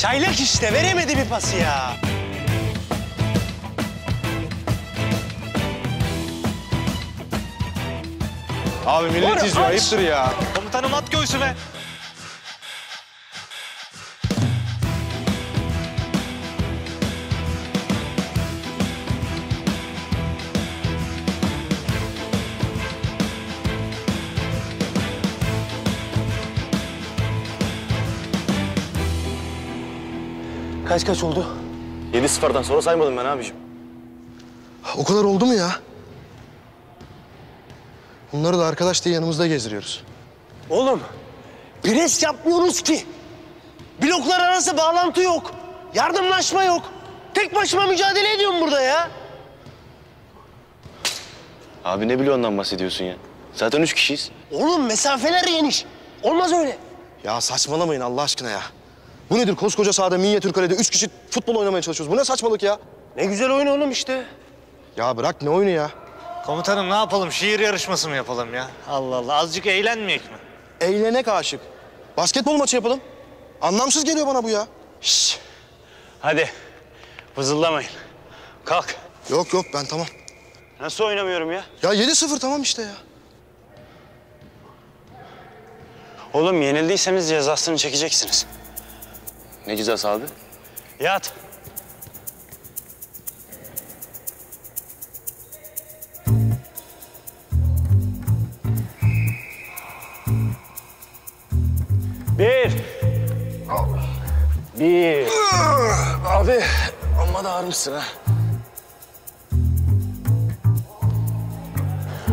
Çaylak işte, veremedi bir pası ya. Abi millet izliyor, ayıptır ya. Komutanım at göğsüme. Kaç oldu? 7-0'dan sonra saymadım ben abiciğim. O kadar oldu mu ya? Bunları da arkadaş diye yanımızda gezdiriyoruz. Oğlum, pres yapmıyoruz ki. Bloklar arası bağlantı yok. Yardımlaşma yok. Tek başıma mücadele ediyorum burada ya. Abi ne ondan bahsediyorsun ya? Zaten 3 kişiyiz. Oğlum mesafeler geniş. Olmaz öyle. Ya saçmalamayın Allah aşkına ya. Bu nedir? Koskoca sahada Minyatürkale'de 3 kişi futbol oynamaya çalışıyoruz. Bu ne saçmalık ya? Ne güzel oyun oğlum işte. Ya bırak ne oyunu ya? Komutanım ne yapalım? Şiir yarışması mı yapalım ya? Allah Allah. Azıcık eğlenmeyek mi? Eğlenek aşık. Basketbol maçı yapalım. Anlamsız geliyor bana bu ya. Şşş. Hadi. Vızıldamayın. Kalk. Yok ben tamam. Nasıl oynamıyorum ya? Ya 7-0 tamam işte ya. Oğlum yenildiyseniz cezasını çekeceksiniz. Ne cezası abi? Yat. Bir. Abi amma da ağırmışsın ha.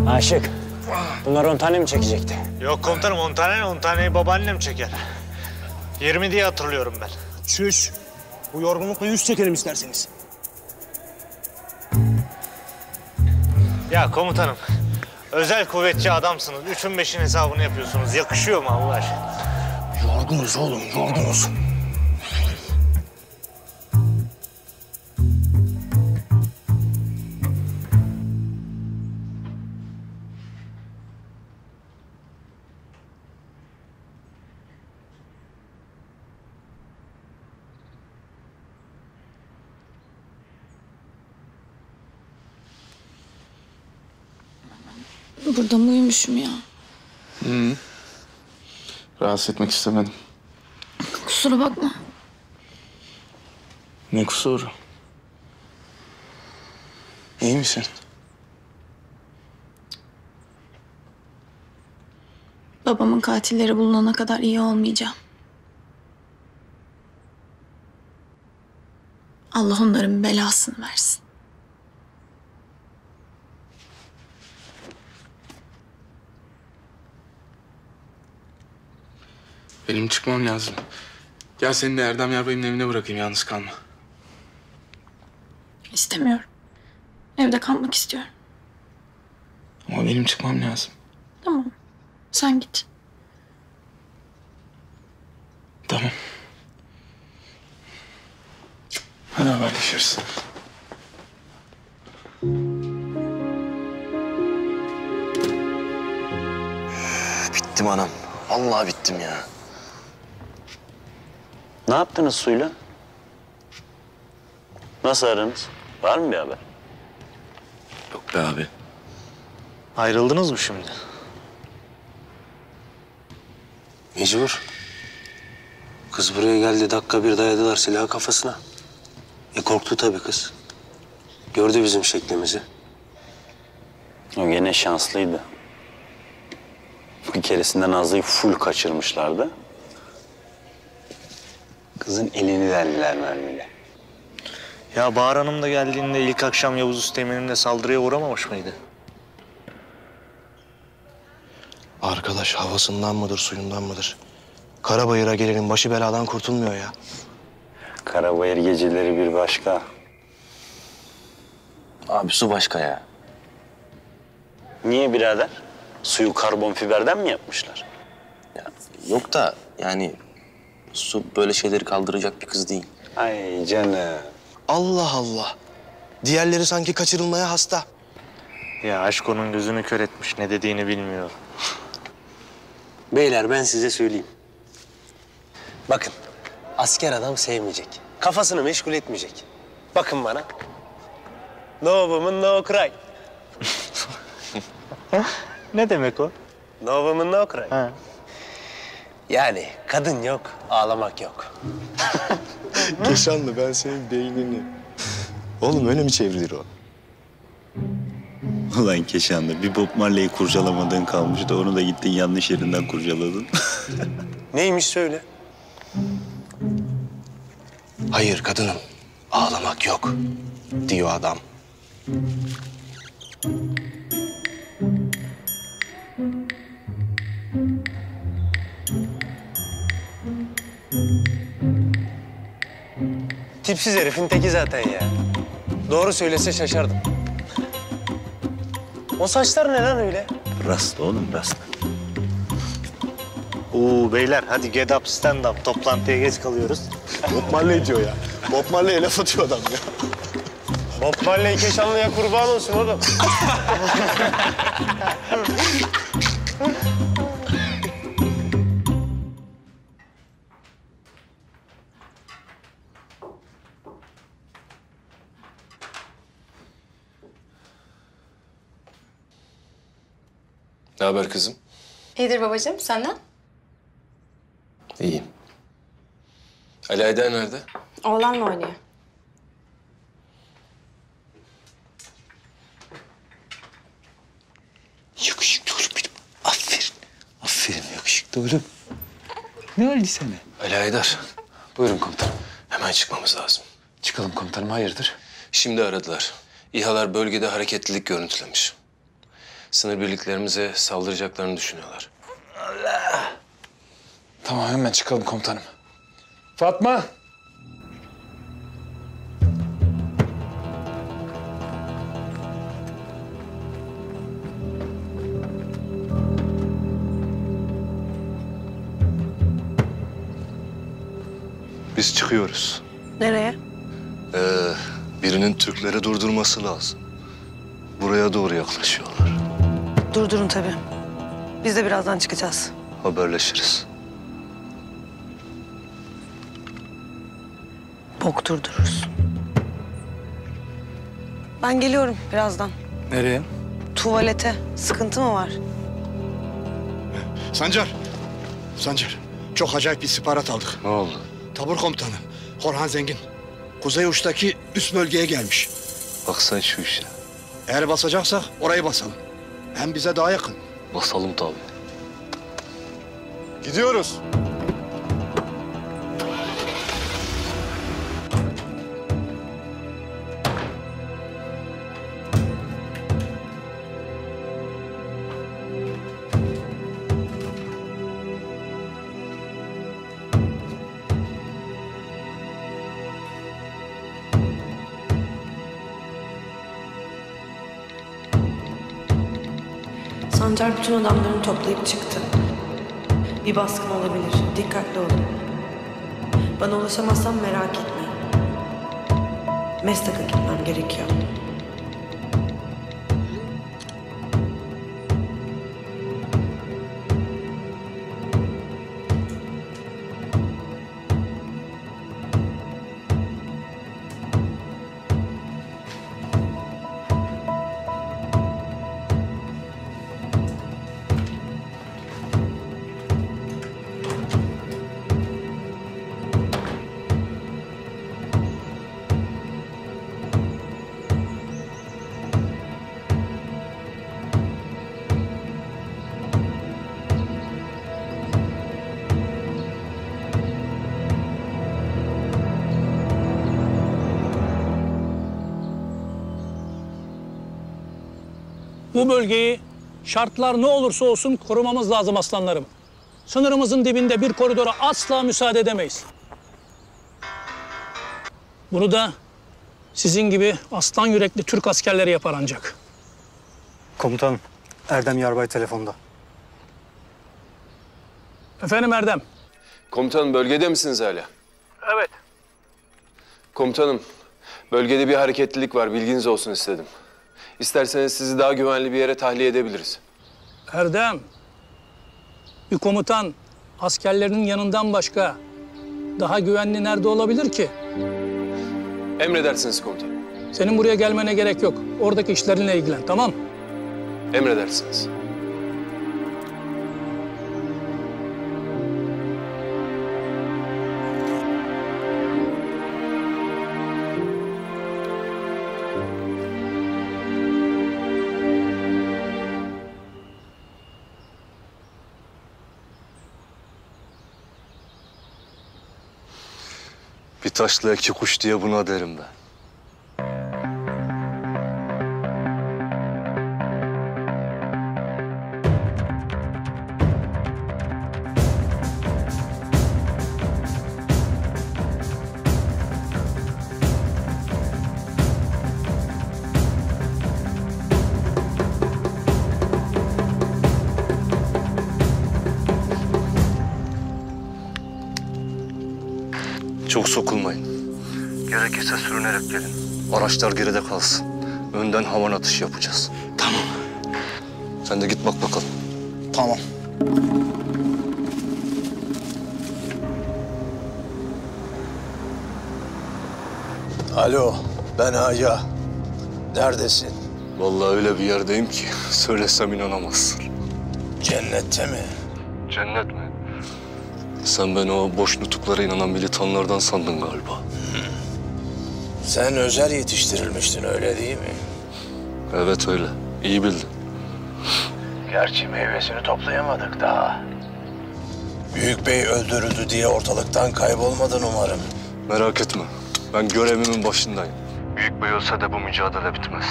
Aşık. Bunlar 10 tane mi çekecekti? Yok komutanım 10 tane 10 taneyi babaannem çeker. 20 diye hatırlıyorum ben. Çüş. Bu yorgunlukla 100 çekelim isterseniz. Ya komutanım, özel kuvvetçi adamsınız. 3'ün 5'in hesabını yapıyorsunuz. Yakışıyor mu Allah aşkına? Yorgunuz oğlum, yorgunuz. Burada mı uyumuşum ya? Rahatsız etmek istemedim. Kusura bakma. Ne kusuru? İyi misin? Babamın katilleri bulunana kadar iyi olmayacağım. Allah onların belasını versin. Benim çıkmam lazım. Gel seni de Erdem Yarbay'ın evine bırakayım, yalnız kalma. İstemiyorum. Evde kalmak istiyorum. Ama benim çıkmam lazım. Tamam. Sen git. Tamam. Hadi haberleşiriz. Bittim anam. Vallahi bittim ya. Ne yaptınız suyla? Nasıl aranız? Var mı bir haber? Yok be abi. Ayrıldınız mı şimdi? Mecbur. Kız buraya geldi, dakika bir dayadılar silahı kafasına. Korktu tabii kız. Gördü bizim şeklimizi. O gene şanslıydı. Bir keresinde Nazlı'yı full kaçırmışlardı. Kızın elini deldiler mermiyle. Ya Bahar Hanım da geldiğinde ilk akşam Yavuz Üsteğmen'in de saldırıya uğramamış mıydı? Arkadaş havasından mıdır, suyundan mıdır? Karabayır'a gelenin başı beladan kurtulmuyor ya. Karabayır geceleri bir başka. Abi su başka ya. Niye birader? Suyu karbon fiberden mi yapmışlar? Ya yok da yani su böyle şeyleri kaldıracak bir kız değil. Ay canım. Allah Allah. Diğerleri sanki kaçırılmaya hasta. Ya aşk onun gözünü kör etmiş. Ne dediğini bilmiyor. Beyler ben size söyleyeyim. Bakın asker adam sevmeyecek. Kafasını meşgul etmeyecek. Bakın bana. No woman, no cry. Ne demek o? No woman, no cry. Ha. Yani kadın yok, ağlamak yok. Keşanlı ben senin beynini. Oğlum öyle mi çevrilir o? Ulan Keşanlı, bir Bob Marley'i kurcalamadığın kalmıştı. Onu da gittin yanlış yerinden kurcaladın. Neymiş söyle. Hayır kadınım. Ağlamak yok diyor adam. Tipsiz herifin teki zaten ya. Doğru söylese şaşardım. O saçlar ne lan öyle? Rasta oğlum, rasta. Oo beyler hadi get up stand up. Toplantıya geç kalıyoruz. Bob Marley diyor ya. Bob Marley'e laf atıyor adam ya. Bob Marley Keşanlı'ya kurban olsun oğlum. Ne haber kızım? İyidir babacığım, senden? İyiyim. Ali Aydar nerede? Oğlanla oynuyor. Yakışıklı oğlum benim. Aferin. Aferin yakışıklı oğlum. Ne oldu sana? Ali Aydar. Buyurun komutanım. Hemen çıkmamız lazım. Çıkalım komutanım hayırdır? Şimdi aradılar. İHA'lar bölgede hareketlilik görüntülemiş. Sınır birliklerimize saldıracaklarını düşünüyorlar. Tamam hemen çıkalım komutanım. Fatma! Biz çıkıyoruz. Nereye? Birinin Türkleri durdurması lazım. Buraya doğru yaklaşıyorlar. Durdurun tabii. Biz de birazdan çıkacağız. Haberleşiriz. Bok durdururuz. Ben geliyorum birazdan. Nereye? Tuvalete. Sıkıntı mı var? Sancar. Sancar. Çok acayip bir istihbarat aldık. Ne oldu? Tabur komutanı Korhan Zengin. Kuzey uçtaki üst bölgeye gelmiş. Bak sen şu işe. Eğer basacaksak orayı basalım. Hem bize daha yakın. Basalım tabii. Gidiyoruz. Sancar bütün adamlarını toplayıp çıktı. Bir baskın olabilir. Dikkatli olun. Bana ulaşamazsan merak etme. Mestak'a gitmem gerekiyor. Bu bölgeyi şartlar ne olursa olsun korumamız lazım aslanlarım. Sınırımızın dibinde bir koridora asla müsaade edemeyiz. Bunu da sizin gibi aslan yürekli Türk askerleri yapar ancak. Komutanım, Erdem Yarbay telefonda. Efendim Erdem? Komutanım bölgede misiniz hala? Evet. Komutanım bölgede bir hareketlilik var, bilginiz olsun istedim. İsterseniz sizi daha güvenli bir yere tahliye edebiliriz. Erdem, bir komutan askerlerinin yanından başka daha güvenli nerede olabilir ki? Emredersiniz komutanım. Senin buraya gelmene gerek yok. Oradaki işlerinle ilgilen, tamam? Emredersiniz. Bir taşla iki kuş diye buna derim ben. Çok sokulmayın. Gerekirse sürünerek gelin. Araçlar geride kalsın. Önden havan atışı yapacağız. Tamam. Sen de git bak bakalım. Tamam. Alo, ben Aga. Neredesin? Vallahi öyle bir yerdeyim ki söylesem inanamazsın. Cennette mi? Cennet mi? Sen beni o boş nutuklara inanan militanlardan sandın galiba. Sen özel yetiştirilmiştin öyle değil mi? Evet öyle. İyi bildin. Gerçi meyvesini toplayamadık daha. Büyük Bey öldürüldü diye ortalıktan kaybolmadın umarım. Merak etme. Ben görevimin başındayım. Büyük Bey ölse de bu mücadele bitmez.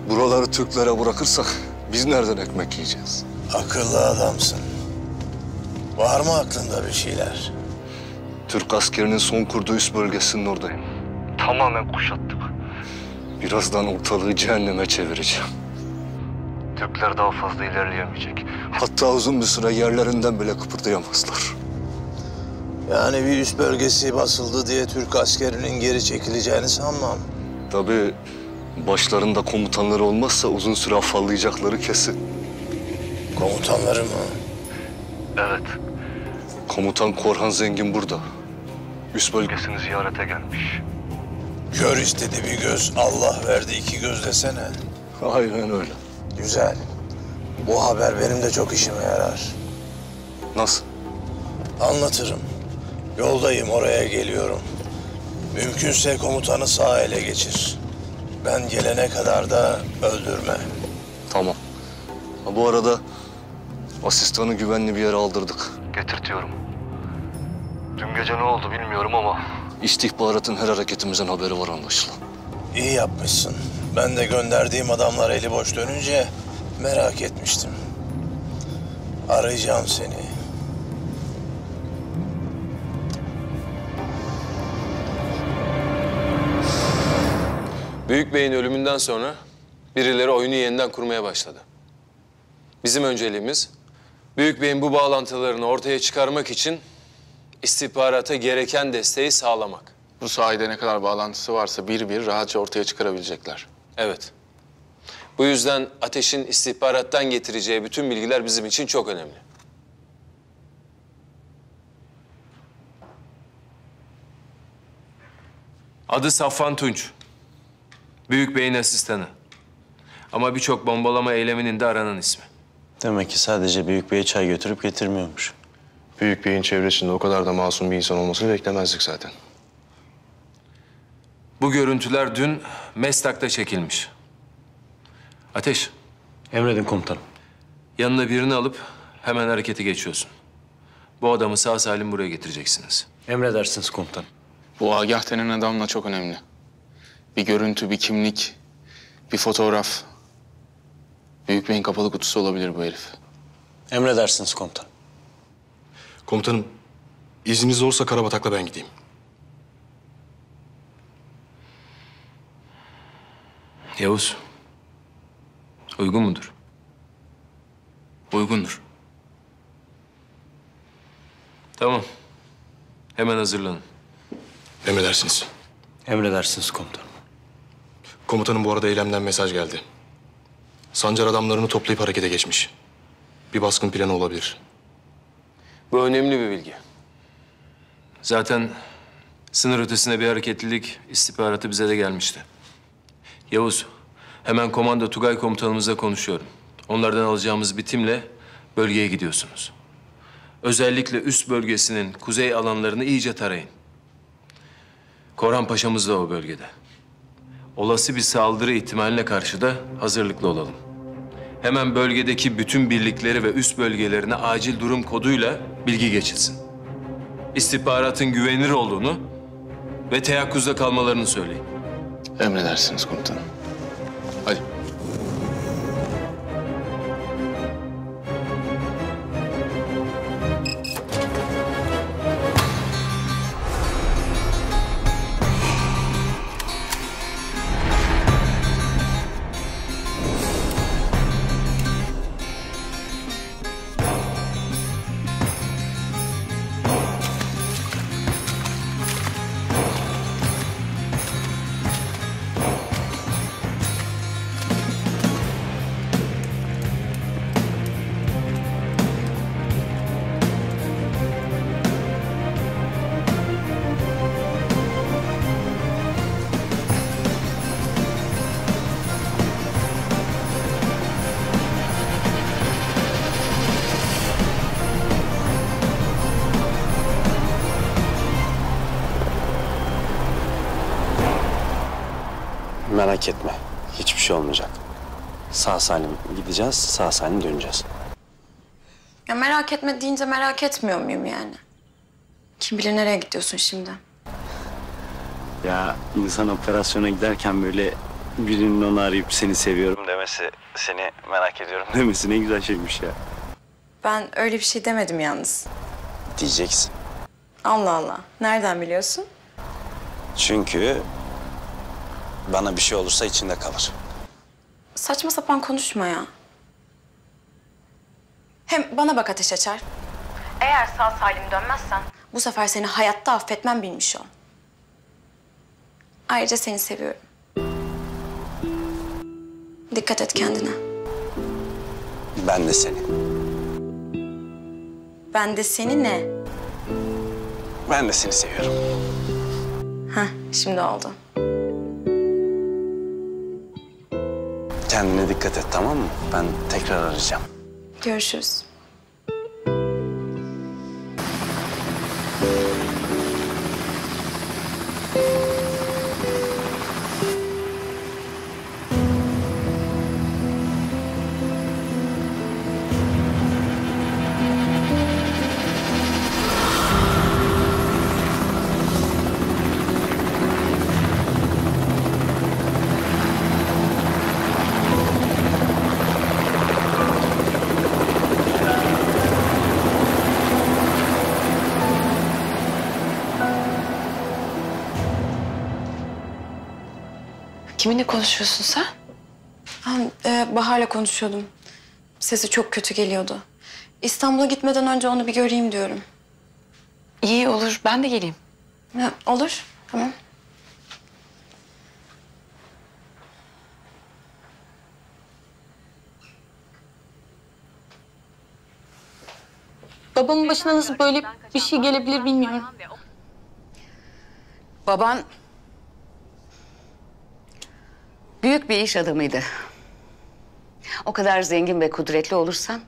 Buraları Türklere bırakırsak biz nereden ekmek yiyeceğiz? Akıllı adamsın. Var mı aklında bir şeyler? Türk askerinin son kurduğu üst bölgesinin oradayım. Tamamen kuşattık. Birazdan ortalığı cehenneme çevireceğim. Türkler daha fazla ilerleyemeyecek. Hatta uzun bir süre yerlerinden bile kıpırdayamazlar. Yani bir üst bölgesi basıldı diye Türk askerinin geri çekileceğini sanmam. Tabii başlarında komutanları olmazsa uzun süre afallayacakları kesin. Komutanları mı? Evet. Komutan Korhan Zengin burada. Üst bölgesini ziyarete gelmiş. Kör istedi bir göz, Allah verdi iki göz desene. Aynen öyle. Güzel. Bu haber benim de çok işime yarar. Nasıl? Anlatırım. Yoldayım, oraya geliyorum. Mümkünse komutanı sağ ele geçir. Ben gelene kadar da öldürme. Tamam. Ha, bu arada asistanı güvenli bir yere aldırdık. Getirtiyorum. Dün gece ne oldu bilmiyorum ama istihbaratın her hareketimizden haberi var anlaşılan. İyi yapmışsın. Ben de gönderdiğim adamlar eli boş dönünce merak etmiştim. Arayacağım seni. Büyük Bey'in ölümünden sonra birileri oyunu yeniden kurmaya başladı. Bizim önceliğimiz Büyük Bey'in bu bağlantılarını ortaya çıkarmak için istihbarata gereken desteği sağlamak. Bu sayede ne kadar bağlantısı varsa bir rahatça ortaya çıkarabilecekler. Evet. Bu yüzden Ateş'in istihbarattan getireceği bütün bilgiler bizim için çok önemli. Adı Safvan Tunç. Büyük Bey'in asistanı. Ama birçok bombalama eyleminin de aranan ismi. Demek ki sadece Büyük Bey'e çay götürüp getirmiyormuş. Büyük Bey'in çevresinde o kadar da masum bir insan olmasını beklemezdik zaten. Bu görüntüler dün Mestak'ta çekilmiş. Ateş. Emredin komutanım. Yanına birini alıp hemen harekete geçiyorsun. Bu adamı sağ salim buraya getireceksiniz. Emredersiniz komutanım. Bu Agah denen adamla çok önemli. Bir görüntü, bir kimlik, bir fotoğraf. Büyük Bey'in kapalı kutusu olabilir bu herif. Emredersiniz komutanım. Komutanım, izniniz olursa Karabatak'la ben gideyim. Yavuz. Uygun mudur? Uygundur. Tamam. Hemen hazırlanın. Emredersiniz. Emredersiniz komutanım. Komutanım bu arada eylemden mesaj geldi. Sancar adamlarını toplayıp harekete geçmiş. Bir baskın planı olabilir. Bu önemli bir bilgi. Zaten sınır ötesine bir hareketlilik istihbaratı bize de gelmişti. Yavuz, hemen komando Tugay komutanımızla konuşuyorum. Onlardan alacağımız bir timle bölgeye gidiyorsunuz. Özellikle üst bölgesinin kuzey alanlarını iyice tarayın. Korhan Paşa'mız da o bölgede. Olası bir saldırı ihtimaline karşı da hazırlıklı olalım. Hemen bölgedeki bütün birlikleri ve üst bölgelerine acil durum koduyla bilgi geçilsin. İstihbaratın güvenilir olduğunu ve teyakkuzda kalmalarını söyleyin. Emredersiniz komutanım. Hadi. Merak etme. Hiçbir şey olmayacak. Sağ salim gideceğiz, sağ salim döneceğiz. Ya merak etme deyince merak etmiyor muyum yani? Kim bilir nereye gidiyorsun şimdi? Ya insan operasyona giderken böyle birinin onu arayıp seni seviyorum demesi, seni merak ediyorum demesi ne güzel şeymiş ya. Ben öyle bir şey demedim yalnız. Diyeceksin. Allah Allah. Nereden biliyorsun? Çünkü bana bir şey olursa içinde kalır. Saçma sapan konuşma ya. Hem bana bak Ateş Açar. Eğer sağ salim dönmezsen bu sefer seni hayatta affetmem bilmiş ol. Ayrıca seni seviyorum. Dikkat et kendine. Ben de seni. Ben de seni ne? Ben de seni seviyorum. Heh, şimdi oldu. Kendine dikkat et, tamam mı? Ben tekrar arayacağım. Görüşürüz. Kiminle konuşuyorsun sen? Bahar'la konuşuyordum. Sesi çok kötü geliyordu. İstanbul'a gitmeden önce onu bir göreyim diyorum. İyi olur, ben de geleyim. Ha, olur, tamam. Babamın başına nasıl böyle bir şey gelebilir bilmiyorum. Baban büyük bir iş adamıydı. O kadar zengin ve kudretli olursan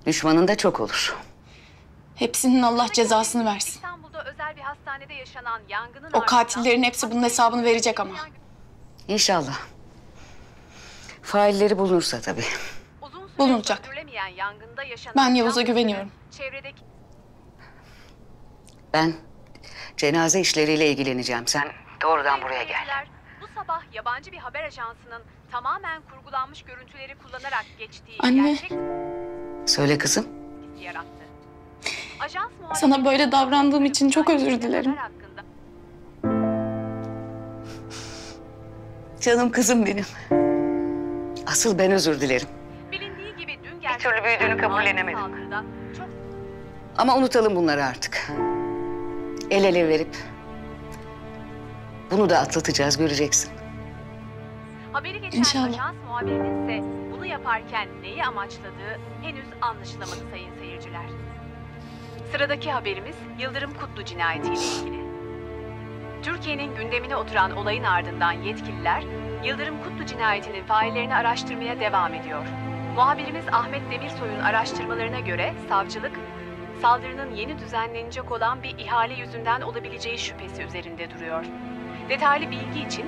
düşmanın da çok olur. Hepsinin Allah cezasını versin. İstanbul'da özel bir hastanede yaşanan yangının O katillerin hepsi bunun hesabını verecek ama. İnşallah. Failleri bulunursa tabii. Bulunacak. Ben Yavuz'a güveniyorum. Ben cenaze işleriyle ilgileneceğim. Sen doğrudan buraya gel. Bu sabah yabancı bir haber ajansının tamamen kurgulanmış görüntüleri kullanarak geçtiği Anne. gerçek Söyle kızım. yarattı. Sana böyle davrandığım için çok özür dilerim. Canım kızım benim. Asıl ben özür dilerim. Bilindiği gibi dün Bir türlü büyüdüğünü kabullenemedim. Ama unutalım bunları artık. El ele verip bunu da atlatacağız, göreceksin. Haberi geçen İnşallah. ajans muhabirinin ise bunu yaparken neyi amaçladığı henüz anlaşılamadı sayın seyirciler. Sıradaki haberimiz Yıldırım Kutlu cinayetiyle ilgili. Türkiye'nin gündemine oturan olayın ardından yetkililer Yıldırım Kutlu cinayetinin faillerini araştırmaya devam ediyor. Muhabirimiz Ahmet Demirsoy'un araştırmalarına göre savcılık, saldırının yeni düzenlenecek olan bir ihale yüzünden olabileceği şüphesi üzerinde duruyor. Detaylı bilgi için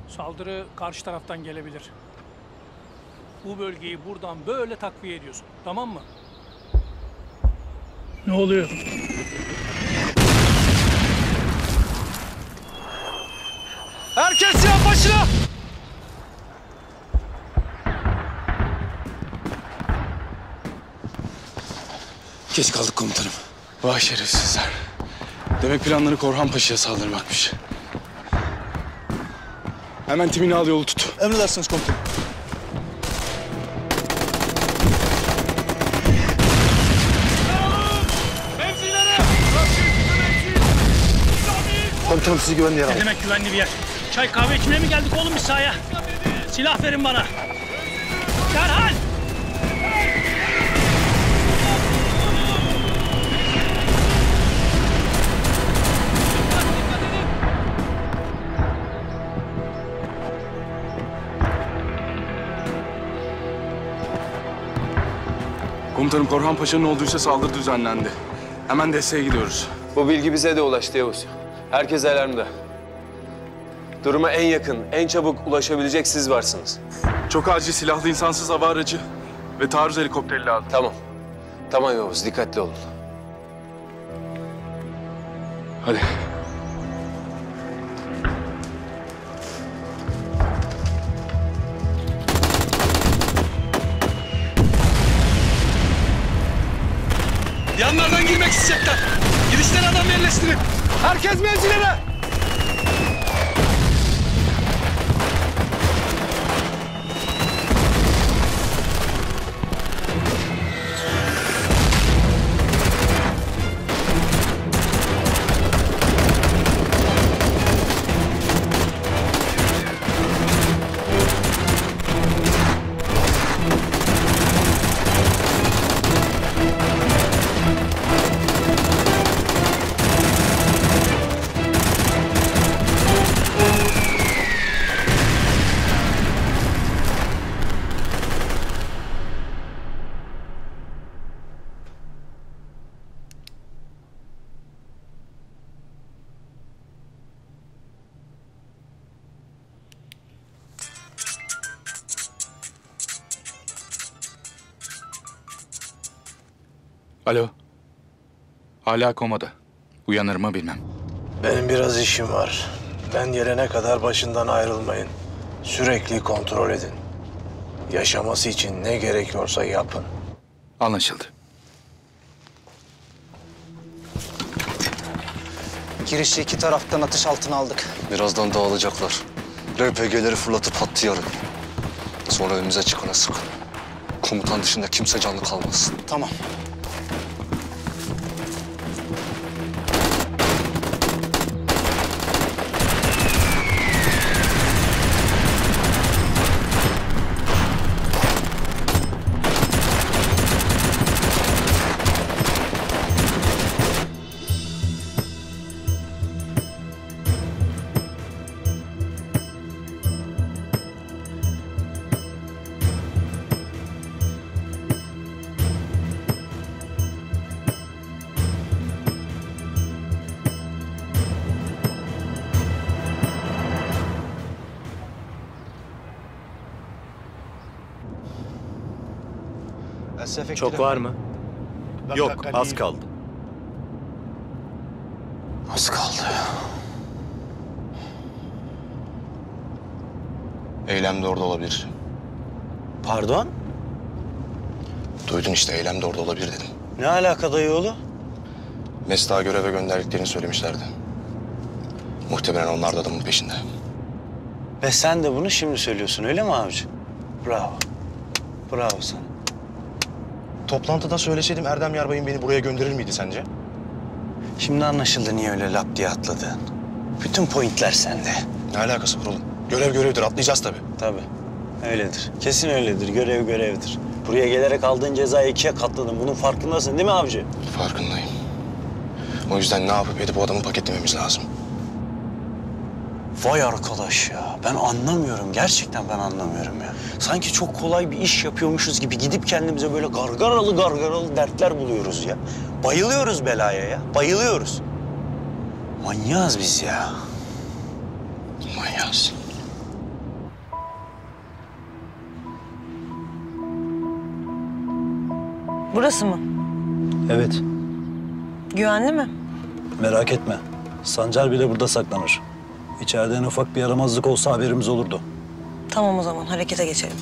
Saldırı karşı taraftan gelebilir. Bu bölgeyi buradan böyle takviye ediyorsun. Tamam mı? Ne oluyor? Herkes silah başına! Geç kaldık komutanım. Vay şerefsizler. Demek planları Korhan Paşa'ya saldırmakmış. Hemen timini al, yolu tut. Emredersiniz komutanım. Komutanım sizi güvenli yer Ne alın. demek güvenli bir yer? Çay kahve içmeye mi geldik oğlum biz sahaya? Silah verin bana. Derhal! Komutanım, Korhan Paşa'nın olduysa saldırı düzenlendi. Hemen desteğe gidiyoruz. Bu bilgi bize de ulaştı Yavuz. Herkes alarmda. Duruma en yakın, en çabuk ulaşabilecek siz varsınız. Çok acil silahlı insansız hava aracı ve taarruz helikopteri lazım. Tamam. Tamam Yavuz, dikkatli olun. Hadi. Yanlardan girmek isteyecekler. Girişten adam yerleştirin. Herkes mevzilere. Alo. Hala komada. Uyanır mı bilmem. Benim biraz işim var. Ben gelene kadar başından ayrılmayın. Sürekli kontrol edin. Yaşaması için ne gerekiyorsa yapın. Anlaşıldı. Girişi iki taraftan atış altına aldık. Birazdan dağılacaklar. RPG'leri fırlatıp hattı yarın. Sonra önümüze çıkana sıkın. Komutan dışında kimse canlı kalmasın. Tamam. Çok var mı? Yok, az kaldı. Az kaldı. Eylem de orada olabilir. Pardon? Duydun işte, Eylem de orada olabilir dedim. Ne alaka dayıoğlu? Mesut'a göreve gönderdiklerini söylemişlerdi. Muhtemelen onlar da adamın peşinde. Ve sen de bunu şimdi söylüyorsun öyle mi avcı? Bravo. Bravo sana. Toplantıda söyleseydim Erdem Yarbay'ın beni buraya gönderir miydi sence? Şimdi anlaşıldı niye öyle lap diye atladın. Bütün pointler sende. Ne alakası var oğlum? Görev görevdir, atlayacağız tabii. Tabii. Öyledir. Kesin öyledir. Görev görevdir. Buraya gelerek aldığın cezayı 2'ye katladın. Bunun farkındasın değil mi avcı? Farkındayım. O yüzden ne yapıp edip o adamı paketlememiz lazım. Vay arkadaş ya. Ben anlamıyorum. Gerçekten ben anlamıyorum ya. Sanki çok kolay bir iş yapıyormuşuz gibi gidip kendimize böyle gargaralı dertler buluyoruz ya. Bayılıyoruz belaya ya. Bayılıyoruz. Manyağız biz ya. Manyağız. Burası mı? Evet, Güvenli mi? merak etme. Sancar bile burada saklanır. İçeride en ufak bir yaramazlık olsa haberimiz olurdu. Tamam o zaman harekete geçelim.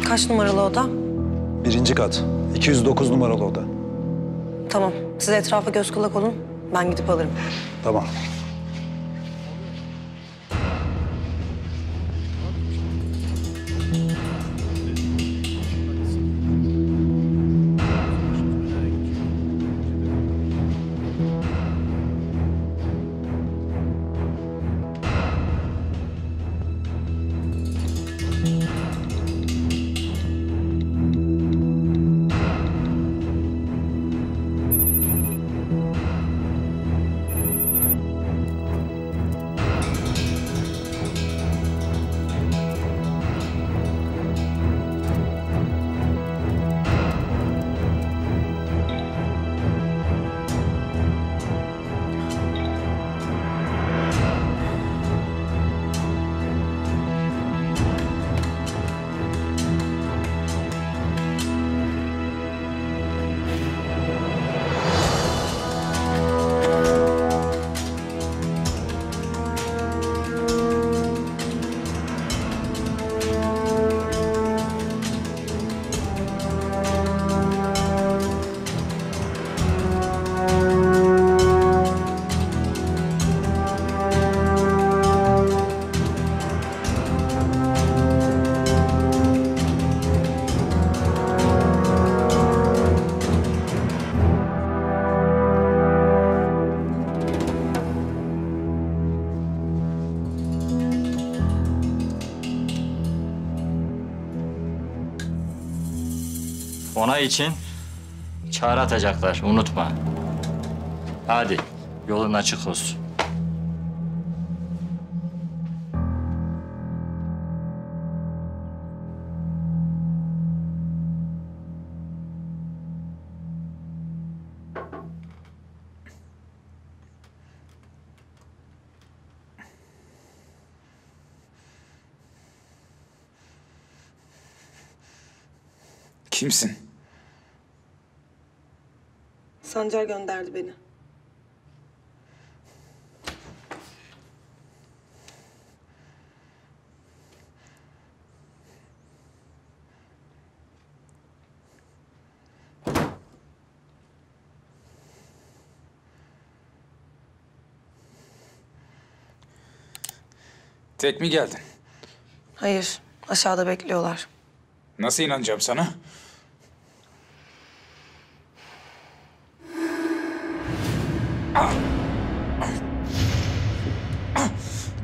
Kaç numaralı oda? 1. kat, 209 numaralı oda. Tamam. Siz etrafa göz kulak olun. Ben gidip alırım. Tamam. Onay için çağrı atacaklar, unutma. Hadi, yolun açık olsun. Kimsin? Sancar gönderdi beni. Tek mi geldin? Hayır, aşağıda bekliyorlar. Nasıl inanacağım sana?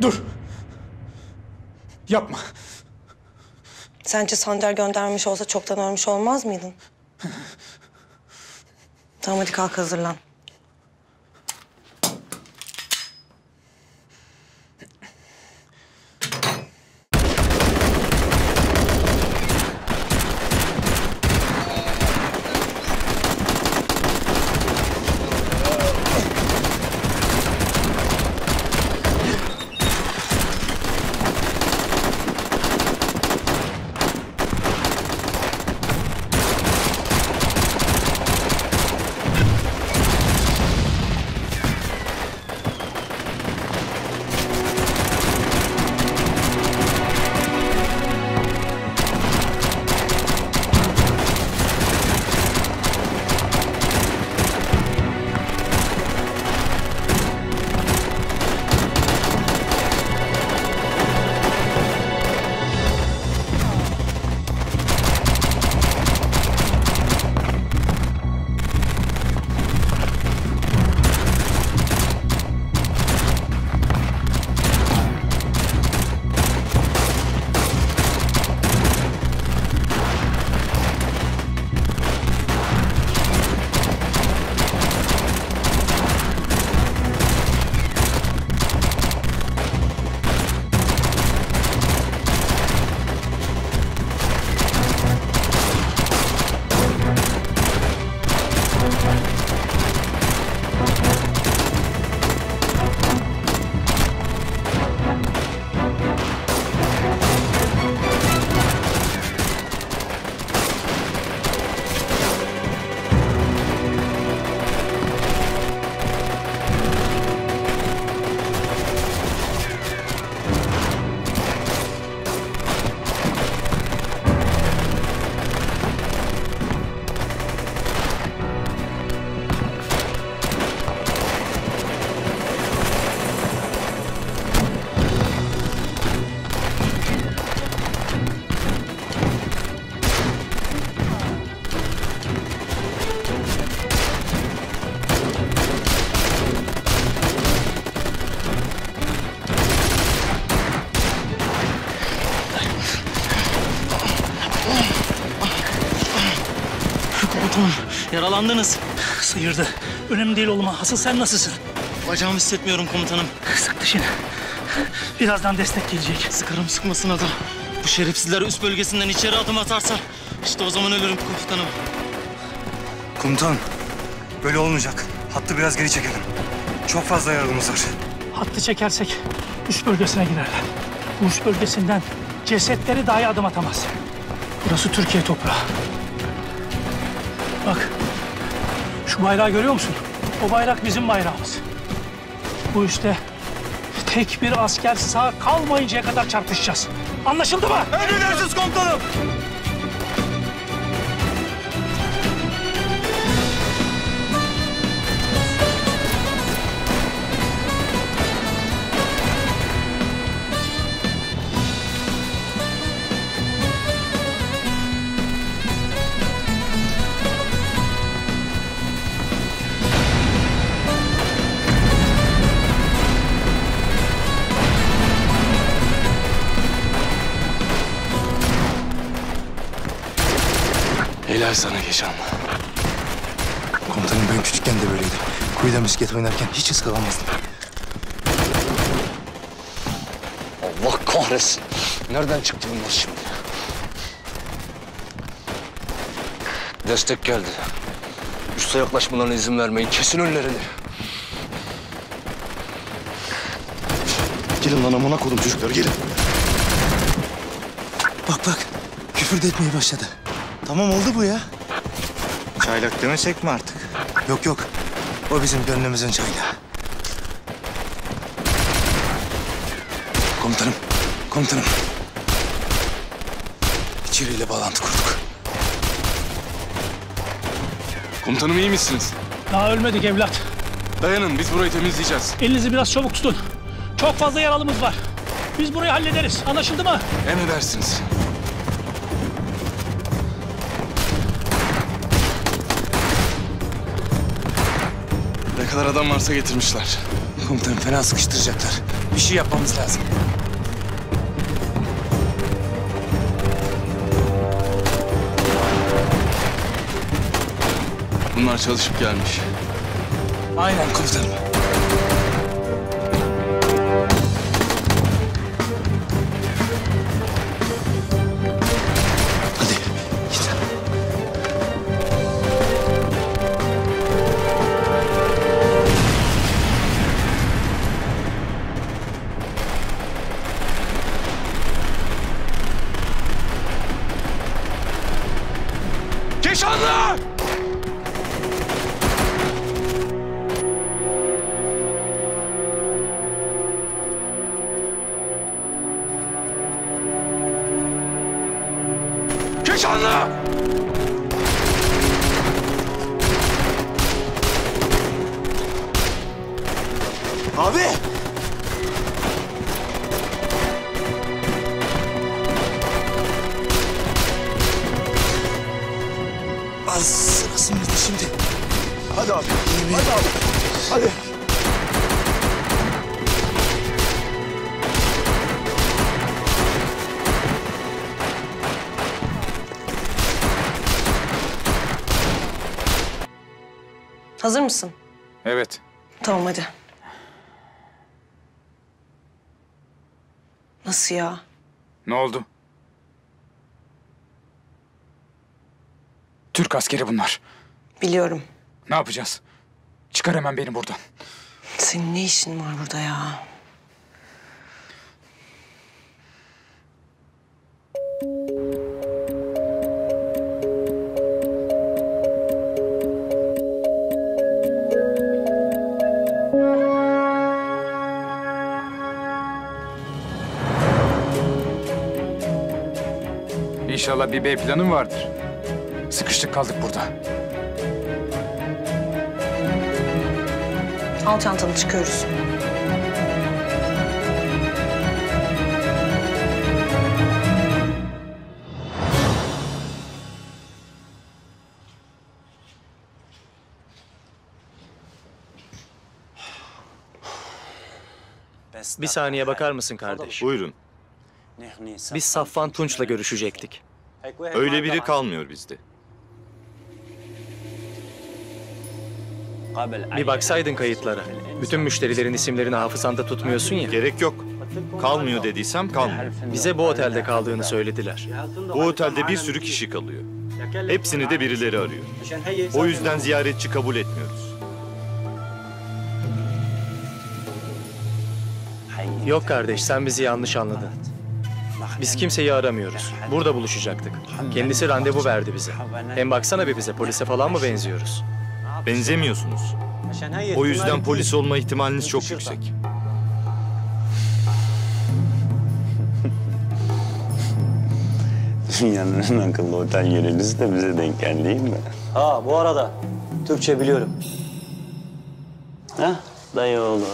Dur. Yapma. Sence Sancar göndermiş olsa çoktan ölmüş olmaz mıydın? Tamam hadi kalk hazırlan. Komutanım yaralandınız. Sıyırdı. Önemli değil oğlum. Asıl sen nasılsın? Bacağımı hissetmiyorum komutanım. Sık dişini. Birazdan destek gelecek. Sıkarım sıkmasına da. Bu şerefsizler üst bölgesinden içeri adım atarsa işte o zaman ölürüm komutanım. Komutan, böyle olmayacak. Hattı biraz geri çekelim. Çok fazla yaralımız var. Hattı çekersek üst bölgesine girerler. Bu üst bölgesinden cesetleri dahi adım atamaz. Burası Türkiye toprağı. Bak, şu bayrağı görüyor musun? O bayrak bizim bayrağımız. Bu üstte tek bir asker sağ kalmayıncaya kadar çarpışacağız. Anlaşıldı mı? Emredersiniz komutanım. Helal sana Keşan. Komutanım ben küçükken de böyleydim. Kuyuda misket oynarken hiç ıskalamazdım. Allah kahretsin. Nereden çıktı bunlar şimdi? Destek geldi. Üste yaklaşmalarına izin vermeyin. Kesin önlerini. Gelin lan amına kodum çocuklar gelin. Bak küfür de etmeye başladı. Tamam oldu bu ya. Çaylak demesek mi artık? Yok. O bizim gönlümüzün çaylağı. Komutanım. İçeriyle bağlantı kurduk. Komutanım iyi misiniz? Daha ölmedik evlat. Dayanın biz burayı temizleyeceğiz. Elinizi biraz çabuk tutun. Çok fazla yaralımız var. Biz burayı hallederiz. Anlaşıldı mı? Emredersiniz. Ne kadar adam varsa getirmişler. Komutanım fena sıkıştıracaklar. Bir şey yapmamız lazım. Bunlar çalışıp gelmiş. Aynen komutanım. Hadi git. Keşanlı! Keşanlı! Abi! Az sırası mıydı şimdi? Hadi abi. Hadi abi. Hadi. Hazır mısın? Evet. Tamam hadi. Nasıl ya? Ne oldu? Türk askeri bunlar. Biliyorum. Ne yapacağız? Çıkar hemen beni buradan. Senin ne işin var burada ya? İnşallah bir B planın vardır. Sıkıştık kaldık burada. Al çantanı çıkıyoruz. Bir saniye bakar mısın kardeş? Buyurun. Biz Safvan Tunç'la görüşecektik. Öyle biri kalmıyor bizde. Bir baksaydın kayıtlara. Bütün müşterilerin isimlerini hafızanda tutmuyorsun ya. Gerek yok. Kalmıyor dediysem kalmıyor. Bize bu otelde kaldığını söylediler. Bu otelde bir sürü kişi kalıyor. Hepsini de birileri arıyor. O yüzden ziyaretçi kabul etmiyoruz. Yok kardeş, sen bizi yanlış anladın. Biz kimseyi aramıyoruz. Burada buluşacaktık. Kendisi randevu verdi bize. Hem baksana bir bize, polise falan mı benziyoruz? Benzemiyorsunuz. O yüzden polis olma ihtimaliniz çok yüksek. Dünyanın en akıllı otel yöneticisi de bize denk geldi değil mi? Ha bu arada Türkçe biliyorum. Ha dayı oğlu.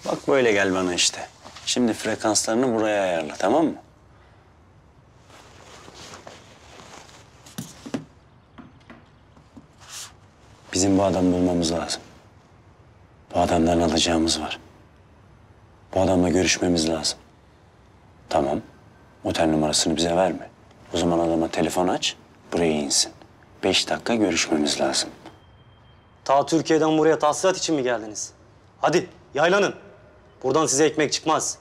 Bak böyle gel bana işte. Şimdi frekanslarını buraya ayarla, tamam mı? Bizim bu adamı bulmamız lazım. Bu adamdan alacağımız var. Bu adamla görüşmemiz lazım. Tamam. Otel numarasını bize verme. O zaman adama telefon aç, buraya insin. 5 dakika görüşmemiz lazım. Ta Türkiye'den buraya tahsilat için mi geldiniz? Hadi yaylanın. Buradan size ekmek çıkmaz.